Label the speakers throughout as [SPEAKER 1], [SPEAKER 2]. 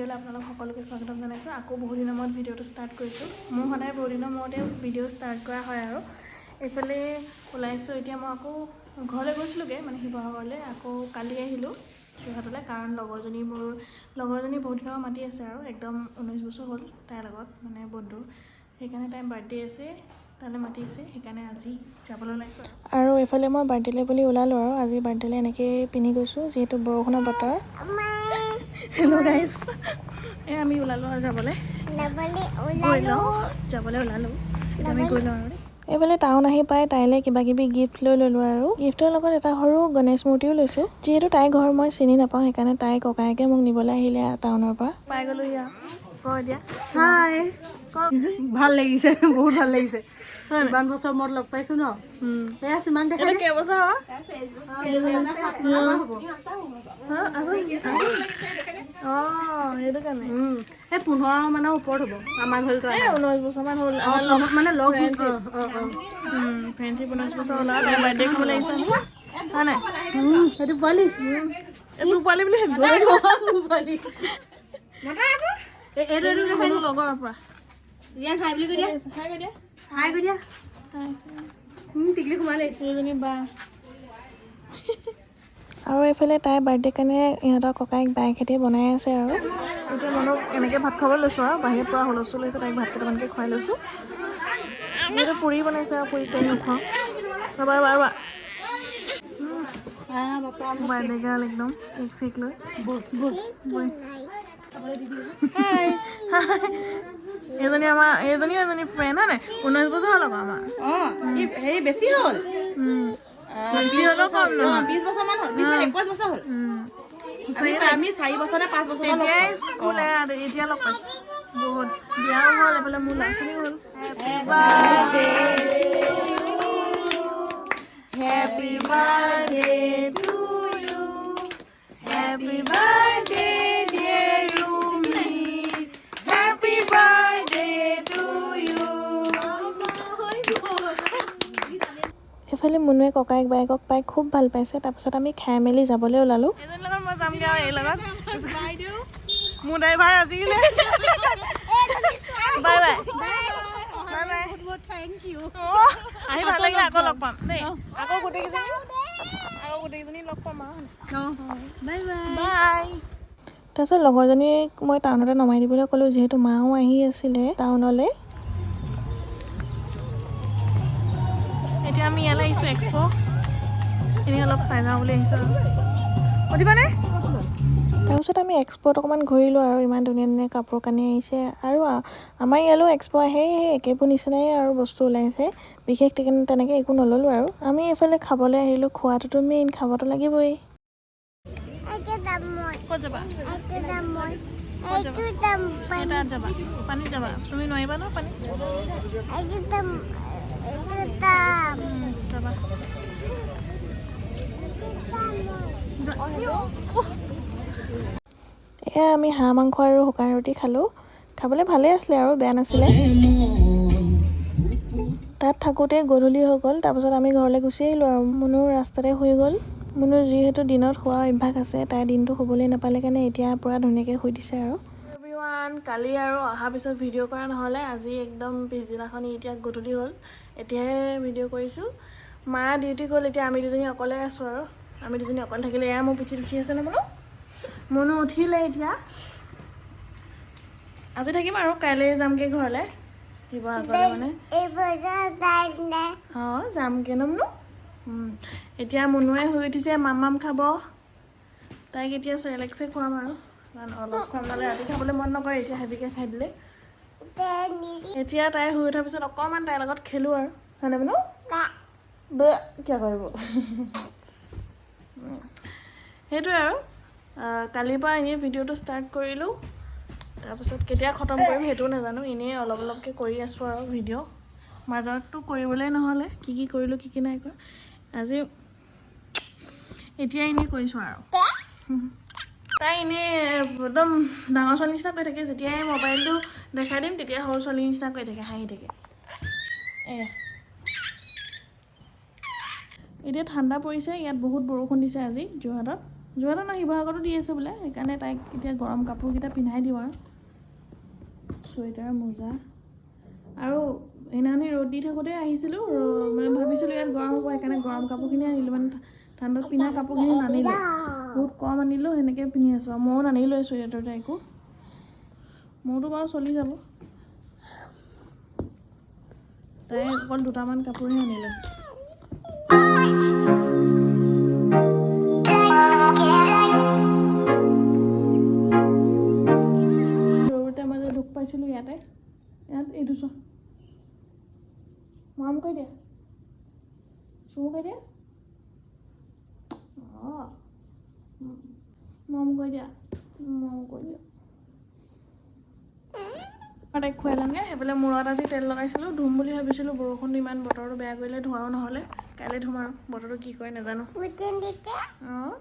[SPEAKER 1] ভিডিঅ'লৈ আপোনালোক সকলোকে স্বাগতম জনাইছোঁ। আকৌ বহু দিনৰ মূৰত ভিডিঅ'টো ষ্টাৰ্ট কৰিছোঁ। মোৰ সদায় বহু দিনৰ মূৰতে ভিডিঅ' ষ্টাৰ্ট কৰা হয় আৰু এইফালে ওলাইছোঁ। এতিয়া মই আকৌ ঘৰলৈ গৈছিলোঁগৈ, মানে শিৱসাগৰলৈ। আকৌ কালি আহিলোঁ যোৰহাটলৈ, কাৰণ লগৰজনী বহুত দিনৰ মাতি আছে আৰু একদম 19 বছৰ হ'ল তাইৰ লগত, মানে বন্ধু। সেইকাৰণে তাইৰ বাৰ্থডে আছে, তালৈ মাতি আছে, সেইকাৰণে আজি যাবলৈ ওলাইছোঁ। আৰু এইফালে মই বাৰ্থডেলৈ বুলি ওলালোঁ আৰু আজি বাৰ্থডেলৈ এনেকৈ পিন্ধি গৈছোঁ, যিহেতু বৰষুণৰ বতৰ। হেল্ল' গাইজ, আমি ওলালোঁ আৰু যাবলৈ ওলালোঁ। এতিয়া আমি গৈ লওঁ আৰু এইফালে টাউন আহি পাই তাইলৈ কিবা কিবি গিফ্ট লৈ ল'লোঁ আৰু গিফ্টৰ লগত এটা সৰু গণেশ মূৰ্তিও লৈছোঁ। যিহেতু তাইৰ ঘৰ মই চিনি নাপাওঁ, সেইকাৰণে তাইৰ ককায়েকে মোক নিবলৈ আহিলে টাউনৰ পৰা। পাই গ'লোঁ ইয়াৰ এতিয়া।
[SPEAKER 2] হাই, ভাল লাগিছে, বহুত ভাল লাগিছে। ইমান বছৰ মূৰত লগ পাইছো ন। এয়া সিমান দেখা নাই।
[SPEAKER 1] কেইবছৰ হ'ব? সেইটো কাৰণে
[SPEAKER 2] 15 মানৰ ওপৰত হ'ব আমাৰ ঘৰতো।
[SPEAKER 1] 19 বছৰমান হ'ল
[SPEAKER 2] মানে লগ
[SPEAKER 1] ফ্ৰেণ্ডশ্বিপ 19 বছৰ হ'ল আৰু তাইৰ বাৰ্থডে খাবলৈ আহিছোঁ আমি, হয় নাই?
[SPEAKER 2] সেইটো পোৱালি
[SPEAKER 1] তোৰ পোৱালি বুলি ভাবিব
[SPEAKER 2] পোৱালি
[SPEAKER 1] লগৰ পৰা
[SPEAKER 2] হাই বুলি কৈ দিয়া, হাই কৈ দিয়া। টিকলি সোমালে
[SPEAKER 1] সেইজনী বা। আৰু এইফালে তাইৰ বাৰ্থডে কাৰণে ইহঁতৰ ককায়েক বাইকহেঁতি বনাই আছে আৰু এতিয়া মনক এনেকৈ ভাত খাবলৈ লৈছোঁ আৰু বাহিৰত পৰা হুলস্থুল হৈছে, তাইক ভাত কেইটামানকৈ খুৱাই লৈছোঁ। যিহেতু পুৰি বনাইছে আৰু পুৰি তাইক নোখোৱাওঁ। ৰ'বা বাৰ্থডে গাৰ্ল একদম কেক চেক লৈ। এইজনীও এজনী ফ্ৰেণ্ড হয় নাই? 19 বছৰ হ'ল আকৌ আমাৰ।
[SPEAKER 3] হেৰি বেছি হ'ল,
[SPEAKER 1] 20 বছৰমান হ'ল।
[SPEAKER 3] আমি 4 বছৰ নে 5 বছৰ
[SPEAKER 1] তেতিয়াই স্কুল এতিয়া লগ পাইছোঁ। বহুত বিয়াও হ'ল, এইফালে মোৰ ল'ৰা ছোৱালীও হ'ল। Happy birthday to you, happy birthday dear Rumi, happy birthday to you. এইফালে মুনুৱে ককায়েক বাইকক পাই খুব ভাল পাইছে। তাৰপিছত আমি খাই মেলি যাবলৈ ওলালোঁ। এজনীৰ লগত মই যামগৈ আৰু এই লগত মোৰ ড্ৰাইভাৰ আজি বাই বাই। আহি ভাল লাগিলে, আকৌ লগ পাম দেই। আকৌ গোটেইকেইজনী লগ পাম আৰু বাই। তাৰপিছত লগৰজনীক মই টাউনতে নমাই দিবলৈ ক'লোঁ, যিহেতু মাও আহি আছিলে টাউনলৈ। এতিয়া আমি ইয়ালৈ আহিছোঁ, এক্সপ' এনেই অলপ চাই যাওঁ বুলি আহিছোঁ আৰু সুধিবানে? তাৰপিছত আমি এক্সপ'ত অকণমান ঘূৰিলোঁ আৰু ইমান ধুনীয়া ধুনীয়া কাপোৰ কানি আহিছে। আৰু আমাৰ ইয়ালৈও এক্সপ' আহে, সেই একেবোৰ নিচিনাই আৰু বস্তু ওলাইছে। বিশেষ তেনেকৈ একো নল'লোঁ আৰু আমি এইফালে খাবলৈ আহিলোঁ। খোৱাটোতো মেইন, খাবতো লাগিবই। ক'ত যাবা? যাবা পানীত যাবা? তুমি নোৱাৰিবা ন পানী যাবা। এয়া আমি হাঁহ মাংস আৰু শুকান ৰুটি খালোঁ। খাবলৈ ভালেই আছিলে আৰু বেয়া নাছিলে। তাত থাকোঁতে গধূলি হৈ গ'ল। তাৰপিছত আমি ঘৰলৈ গুচি আহিলোঁ আৰু মুনুৰ ৰাস্তাতে শুই গ'ল। মুনুৰ যিহেতু দিনত শুৱা অভ্যাস আছে, তাই দিনটো শুবলৈ নাপালে কাৰণে এতিয়া পূৰা ধুনীয়াকৈ শুই দিছে আৰু এভৰিৱান। কালি আৰু অহাৰ পিছত ভিডিঅ' কৰা নহ'লে, আজি একদম পিছদিনাখন এতিয়া গধূলি হ'ল, এতিয়াহে ভিডিঅ' কৰিছোঁ। মা ডিউটি গ'ল, এতিয়া আমি দুজনী অকলে আছোঁ আৰু আমি দুজনী অকলে থাকিলে। এয়া মোৰ পিঠিত উঠি আছে ন মুনু উঠিলে। এতিয়া আজি থাকিম আৰু কাইলৈ যামগৈ ঘৰলৈ, শিৱসাগৰলৈ মানে। অঁ যামগৈ ন মুনু। এতিয়া মুনুৱে শুই উঠিছে, মাম খাব। তাইক এতিয়া চেৰেলেক্সে খুৱাম আৰু কাৰণ অলপ খুৱাম, নহ'লে ৰাতি খাবলৈ মন নকৰে। এতিয়া হেভিকৈ খাই দিলে। এতিয়া তাই শুই উঠাৰ পিছত অকণমান তাইৰ লগত খেলোঁ আৰু হয়নে মুনু? কিয় কৰিব সেইটোৱে আৰু কালিৰ পৰা এনেই ভিডিঅ'টো ষ্টাৰ্ট কৰিলোঁ। তাৰপিছত কেতিয়া খতম কৰিম সেইটোও নাজানো। এনেই অলপ অলপকৈ কৰি আছোঁ আৰু ভিডিঅ'। মাজততো কৰিবলৈ নহ'লে কি কৰিলোঁ কি নাই কৰা। আজি এতিয়া এনেই কৰিছোঁ আৰু তাই এনেই একদম ডাঙৰ ছোৱালীৰ নিচিনা কৰি থাকে। যেতিয়াই মোবাইলটো দেখাই দিম তেতিয়া সৰু ছোৱালীৰ নিচিনা কৰি থাকে, হাঁহি থাকে। এতিয়া ঠাণ্ডা পৰিছে, ইয়াত বহুত বৰষুণ দিছে আজি যোৰহাটত। যোৱাটো নহয় শিৱসাগৰতো দি আছে বোলে, সেইকাৰণে তাইক এতিয়া গৰম কাপোৰকেইটা পিন্ধাই দিওঁ আৰু চুৱেটাৰ মোজা। আৰু সেইদিনাখনি ৰ'দ দি থাকোঁতে আহিছিলোঁ, মানে ভাবিছিলোঁ ইয়াত গৰম হ'ব, সেইকাৰণে গৰম কাপোৰখিনি আনিলোঁ, মানে ঠাণ্ডাত পিন্ধা কাপোৰখিনি নানিলোঁ, বহুত কম আনিলোঁ, সেনেকৈ পিন্ধি আছোঁ। আৰু ময়ো নানিলোঁ চুৱেটাৰ তাইকো, মোৰতো বাৰু চলি যাব, তাই অকল দুটামান কাপোৰহে আনিলোঁ। ৰ'দতে মই যে দুখ পাইছিলোঁ ইয়াত এইটো চ মৰম কৰি দিয়া, চুমু কৰি দিয়া, অঁ মৰম কৰি দিয়া, মৰম কৰি দিয়া। তাইক খুৱাই লওঁগৈ। সেইফালে মূৰত আজি তেল লগাইছিলোঁ, ধুম বুলি ভাবিছিলোঁ, বৰষুণটো ইমান বতৰটো বেয়া কৰিলে ধোৱাও নহ'লে, কাইলৈ ধুম আৰু বতৰটো কি কৰে নাজানো। অঁ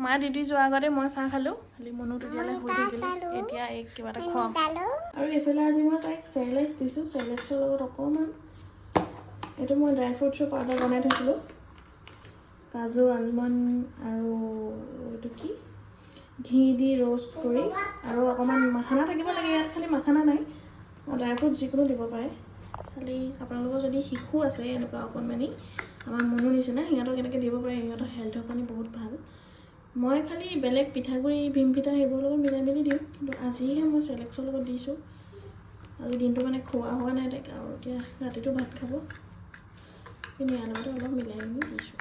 [SPEAKER 1] মা ডিউটি যোৱাৰ আগতে মই চাহ খালোঁ, খালি মনো তেতিয়ালৈ শুই থাকিলে, এতিয়া এই কিবা এটা খোৱাওঁ। আৰু এইফালে আজি মই তাইক চেৰেলেক্স দিছোঁ, চেৰেলেক্সৰ লগত অকণমান এইটো মই ড্ৰাই ফ্ৰুটছৰ পাউডাৰ বনাই থৈছিলোঁ, কাজু আলমণ্ড আৰু এইটো কি ঘি দি ৰ'ষ্ট কৰি, আৰু অকণমান মাখানা থাকিব লাগে ইয়াত, খালি মাখানা নাই, ড্ৰাই ফ্ৰুট যিকোনো দিব পাৰে। খালি আপোনালোকৰ যদি শিশু আছে এনেকুৱা অকণমানি আমাৰ মনৰ নিচিনা, সিহঁতক এনেকৈ দিব পাৰে, সিহঁতৰ হেল্থৰ কাৰণে বহুত ভাল। মই খালি বেলেগ পিঠাগুড়ি ভীম পিঠা সেইবোৰৰ লগত মিলাই মেলি দিওঁ, কিন্তু আজিহে মই চেৰেলেক্সৰ লগত দিছোঁ। আজি দিনটো মানে খোৱা হোৱা নাই তাইক, আৰু এতিয়া ৰাতিটো ভাত খাব, কিন্তু ইয়াৰ লগতে অলপ মিলাই মেলি দিছোঁ।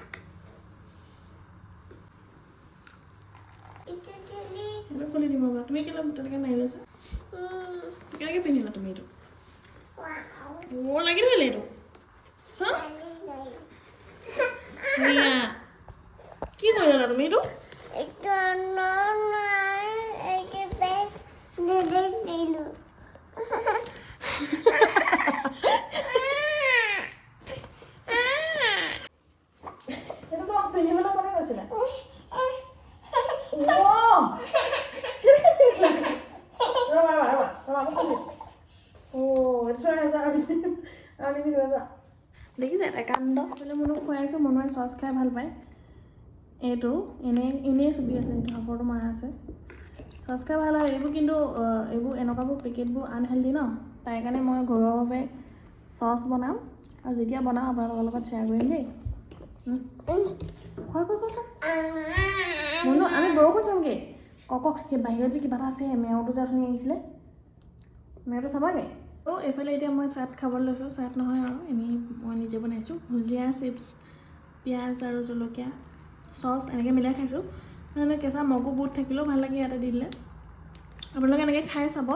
[SPEAKER 1] এইটো খুলি দিম ৰ'বা, তুমি কেলৈ তেনেকৈ মাৰি লৈছা, কেনেকৈ পিন্ধিলা তুমি এইটো? অঁ লাগি ধৰিলে এইটো চোৱা, কি কৰিলা তুমি এইটো? এইটো তোমাক পিন্ধিবলৈ কোনে কৈছিলে? দেখিছে এটা কাণ্ড বোলে মনুক খুৱাইছোঁ, মনুৱে চচ খাই ভাল পায়। এইটো এনেই চুপি আছে, এইটো সাপৰটো মৰা আছে, চচ খাই ভাল হয়। এইবোৰ কিন্তু এইবোৰ এনেকুৱাবোৰ পেকেটবোৰ আনহেল্ডি ন, তাই কাৰণে মই ঘৰুৱাভাৱে চচ বনাম, আৰু যেতিয়া বনাওঁ আপোনালোকৰ লগত শ্বেয়াৰ কৰিম দেই। মনু আমি বৰষুণ চামগৈ, কক সেই বাহিৰত যে কিবা এটা আছে, মেওটো যে অথনি আহিছিলে, মেওটো চাবাগৈ। এইফালে এতিয়া মই চাট খাবলৈ লৈছোঁ, চাট নহয় আৰু এনেই মই নিজে বনাইছোঁ, ভুজিয়া চিপছ পিঁয়াজ আৰু জলকীয়া চচ এনেকৈ মিলাই খাইছোঁ। নহ'লে কেঁচা মগু বুট থাকিলেও ভাল লাগে, ইয়াতে দি দিলে। আপোনালোকে এনেকৈ খাই চাব,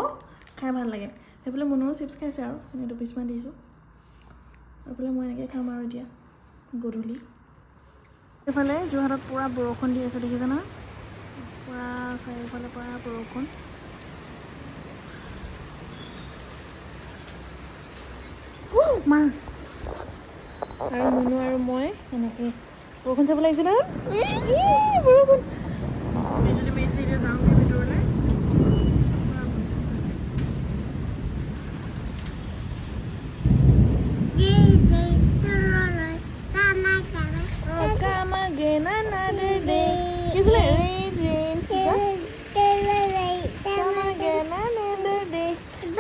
[SPEAKER 1] খাই ভাল লাগে। সেইফালে মনুও চিপছ খাইছে আৰু এনেই 2 পিচমান দিছোঁ। এইফালে মই এনেকৈ খাম আৰু এতিয়া গধূলি। এইফালে যোৰহাটত পূৰা বৰষুণ দি আছে, দেখিছে নহয়, পূৰা চাৰিওফালে পূৰা বৰষুণ। মা আৰু মুনু আৰু মই এনেকৈ বৰষুণ চাব লাগিছে নহয়, বৰষুণ বিজুলী মাৰিছে। এতিয়া যাওঁগৈ ভিতৰলৈ।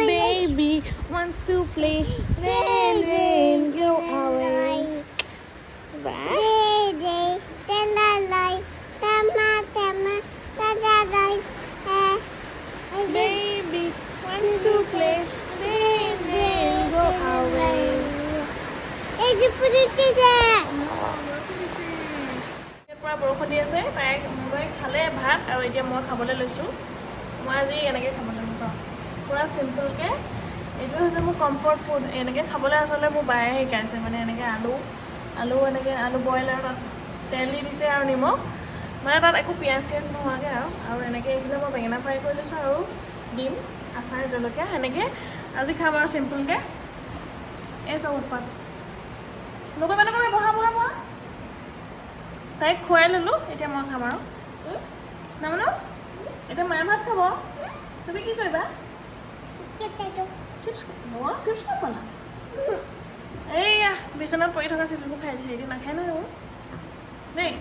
[SPEAKER 1] Baby wants to play, rain, rain, go away. Baby wants to play, rain, rain, go away. পৰা বৰষুণ দি আছে, তাইক মই খালে ভাত, আৰু এতিয়া মই খাবলৈ লৈছোঁ। মই আজি এনেকৈ খাবলৈ লৈছোঁ, পূৰা চিম্পলকৈ। এইটো হৈছে মোৰ কমফৰ্ট ফুড। এনেকৈ খাবলৈ আচলতে মোৰ বায়ে শিকাইছে, মানে এনেকৈ এনেকৈ আলু বইল, আৰু তাত তেল দি দিছে আৰু নিমখ, মানে তাত একো পিঁয়াজ চিয়াজ নোহোৱাকৈ আৰু এনেকৈ এইফালে মই বেঙেনা ফ্ৰাই কৰি লৈছোঁ, আৰু ডিম, আচাৰ, জলকীয়া সেনেকৈ আজি খাম আৰু চিম্পলকৈ। এই চব উৎপাত নকৰিবা, বহা। তাইক খুৱাই ল'লোঁ, এতিয়া মই খাম আৰু নামানো। এতিয়া মায়ে ভাত খাব, তুমি কি কৰিবা? চিপছ ক'ত পালা? এইয়া বিচনাত পৰি থকা চিপছবোৰ খাই দিছে, এতিয়া নাখায় নহয় এইবোৰ দেই।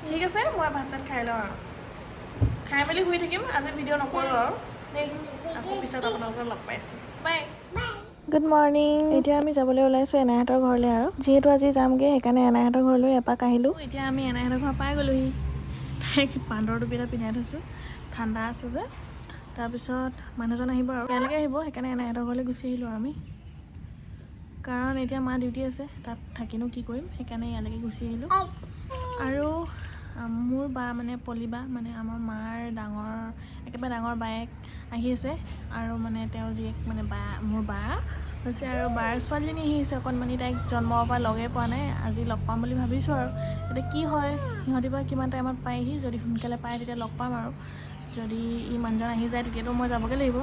[SPEAKER 1] ঠিক আছে মই ভাত চাত খাই লওঁ আৰু খাই মেলি শুই থাকিম আজি ভিডিঅ' নকৰোঁ আৰু দেই আকৌ পিছত আপোনালোকক লগ পাইছোঁ বাই গুড মৰ্ণিং এতিয়া আমি যাবলৈ ওলাইছোঁ এনাইহঁতৰ ঘৰলৈ আৰু যিহেতু আজি যামগৈ সেইকাৰণে এনাইহঁতৰ ঘৰলৈ এপাক আহিলোঁ এতিয়া আমি এনাইহঁতৰ ঘৰ পাই গ'লোহি তাইক বান্দৰ টুপি এটা পিন্ধাই থৈছোঁ ঠাণ্ডা আছে যে তাৰপিছত মানুহজন আহিব আৰু কাইলৈকে আহিব সেইকাৰণে এনাইহঁতৰ ঘৰলৈ গুচি আহিলোঁ আৰু আমি কাৰণ এতিয়া মা ডিউটি আছে তাত থাকিনো কি কৰিম সেইকাৰণে ইয়ালৈকে গুচি আহিলোঁ আৰু মোৰ বা মানে পলি বা মানে আমাৰ মাৰ একেবাৰে ডাঙৰ বায়েক আহি আছে আৰু মানে তেওঁ জীয়েক মানে বা মোৰ বা হৈছে আৰু বাৰ ছোৱালীজনী আহি আছে অকণমানি তাইক জন্মৰ পৰা লগেই পোৱা নাই আজি লগ পাম বুলি ভাবিছোঁ আৰু এতিয়া কি হয় সিহঁতি বা কিমান টাইমত পায়হি যদি সোনকালে পায় তেতিয়া লগ পাম আৰু যদি ই মানুহজন আহি যায় তেতিয়াতো মই যাবগৈ লাগিব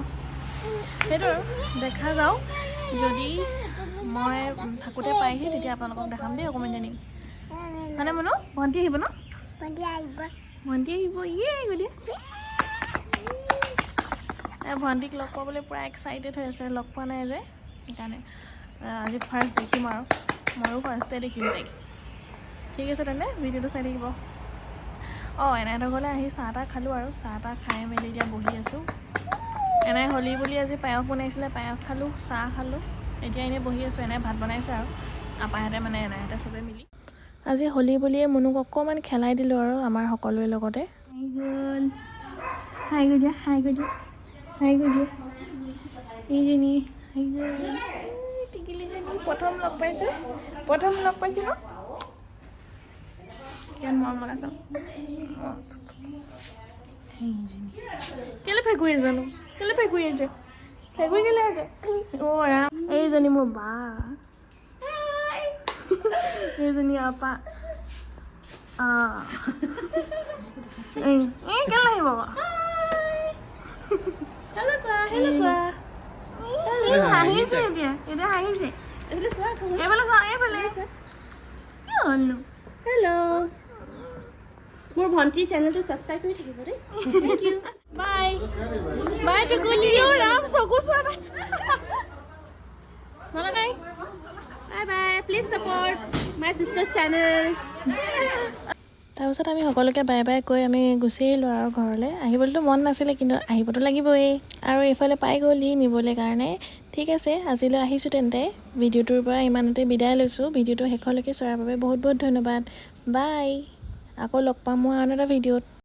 [SPEAKER 1] সেইটো আৰু দেখা যাওক যদি মই থাকোঁতে পায়হি তেতিয়া আপোনালোকক দেখাম দেই অকণমান জানি মানে মনো ভণ্টি আহিব ন ভণ্টি আহিব ইয়ে গতিকে ভণ্টিক লগ পাবলৈ পূৰা এক্সাইটেড হৈ আছে লগ পোৱা নাই যে সেইকাৰণে আজি ফাৰ্ষ্ট দেখিম আৰু ময়ো ফাৰ্ষ্টে দেখিম তাইক ঠিক আছে তেনে ভিডিঅ'টো চাই থাকিব এনাইহঁতৰ ঘৰলৈ আহি চাহ তাহ খালোঁ আৰু চাহ তাহ খাই মেলি এতিয়া বহি আছোঁ এনাই হোলী বুলি আজি পায়স বনাইছিলে পায়স খালোঁ চাহ খালোঁ এতিয়া এনেই বহি আছোঁ এনাই ভাত বনাইছে আৰু আপাহঁতে মানে এনাইহঁতে চবেই মিলি আজি হোলী বুলিয়ে মুনুক অকণমান খেলাই দিলোঁ আৰু আমাৰ সকলোৰে লগতে হাই গ'ল এইজনী হাই গ'ল টিকিলিজনী প্ৰথম লগ পাইছোঁ ন কিমান মৰম লগাইছোঁ কেলৈ ফেকুৰি জানো কেলৈ ফেকুৰি আছে ফেকুৰি কেলৈ আছে ৰাম এইজনী মোৰ বা এইজনী আপা কেলৈ আহিব হাঁহিছে এতিয়া হাঁহিছে এইফালে চোৱা এইফালে কি হ'লনো
[SPEAKER 2] হেল্ল' মোৰ ভণ্টিৰ চেনেলটো ছাবস্ক্ৰাইব কৰি থাকিব দেই থেংক ইউ
[SPEAKER 1] বাই বাই টিকুলি ৰাম চকু চোৱা নাই
[SPEAKER 2] bye bye please support my sisters channel
[SPEAKER 1] তাৰপিছত আমি সকলোকে বাই বাই কৈ আমি গুচি আহিলোঁ আৰু ঘৰলৈ আহিবলৈতো মন নাছিলে কিন্তু আহিবতো লাগিবই আৰু এইফালে পাই গ'লহি নিবলৈ কাৰণে ঠিক আছে আজিলৈ আহিছোঁ তেন্তে ভিডিঅ'টোৰ পৰা ইমানতে বিদায় লৈছোঁ ভিডিঅ'টো শেষলৈকে চোৱাৰ বাবে বহুত বহুত ধন্যবাদ বাই আকৌ লগ পাম মই আন এটা ভিডিঅ'ত